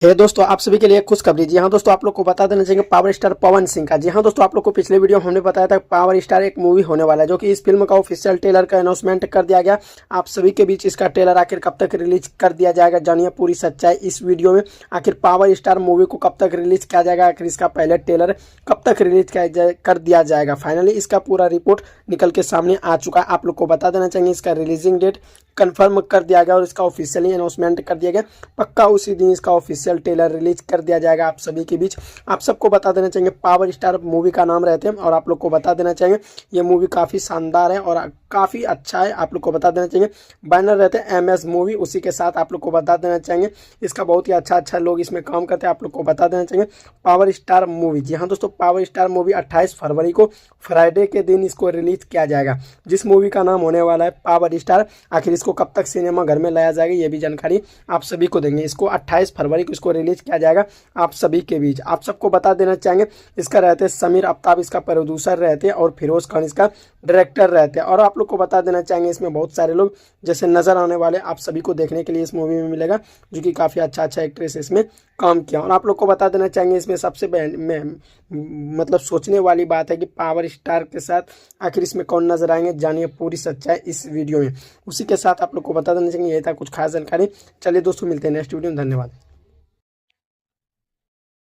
दोस्तों, आप सभी के लिए खुशखबरी। जी हाँ दोस्तों, आप लोग को बता देना चाहिए पावर स्टार पवन सिंह का। जी हाँ दोस्तों, आप लोग को पिछले वीडियो में हमने बताया था पावर स्टार एक मूवी होने वाला है, जो कि इस फिल्म का ऑफिशियल ट्रेलर का अनाउंसमेंट कर दिया गया। आप सभी के बीच इसका ट्रेलर आखिर कब तक रिलीज कर दिया जाएगा, जानिए पूरी सच्चाई इस वीडियो में। आखिर पावर स्टार मूवी को कब तक रिलीज किया जाएगा, आखिर इसका पहले ट्रेलर कब तक रिलीज कर दिया जाएगा। फाइनली इसका पूरा रिपोर्ट निकल के सामने आ चुका है। आप लोग को बता देना चाहिए इसका रिलीजिंग डेट कंफर्म कर दिया गया और इसका ऑफिशियली अनाउंसमेंट कर दिया गया। पक्का उसी दिन इसका ऑफिशियल ट्रेलर रिलीज कर दिया जाएगा आप सभी के बीच। आप सबको बता देना चाहिए पावर स्टार मूवी का नाम रहते हैं, और आप लोग को बता देना चाहिए ये मूवी काफ़ी शानदार है और काफ़ी अच्छा है। आप लोग को बता देना चाहिए बैनर रहते हैं MS मूवी, उसी के साथ आप लोग को बता देना चाहिए इसका बहुत ही अच्छा लोग इसमें काम करते हैं। आप लोग को बता देना चाहिए पावर स्टार मूवी। जी हाँ दोस्तों, पावर स्टार मूवी 28 फरवरी को फ्राइडे के दिन इसको रिलीज किया जाएगा, जिस मूवी का नाम होने वाला है पावर स्टार। आखिर इसको कब तक सिनेमा घर में लाया जाएगा, ये भी जानकारी आप सभी को देंगे। इसको 28 फरवरी को इसको रिलीज किया जाएगा आप सभी के बीच। आप सबको बता देना चाहेंगे इसका रहते समीर आफ्ताब इसका प्रोड्यूसर रहते हैं और फिरोज खान इसका डायरेक्टर रहते हैं। और आप लोग को बता देना चाहेंगे इसमें बहुत सारे लोग जैसे नजर आने वाले आप सभी को देखने के लिए इस मूवी में मिलेगा, जो कि काफ़ी अच्छा एक्ट्रेस इसमें काम किया। और आप लोग को बता देना चाहेंगे इसमें सबसे मतलब सोचने वाली बात है कि पावर स्टार के साथ आखिर इसमें कौन नजर आएंगे, जानिए पूरी सच्चाई इस वीडियो में। उसी के साथ आप लोग को बता देना चाहिए ये था कुछ खास जानकारी। चलिए दोस्तों, मिलते हैं नेक्स्ट वीडियो में। धन्यवाद।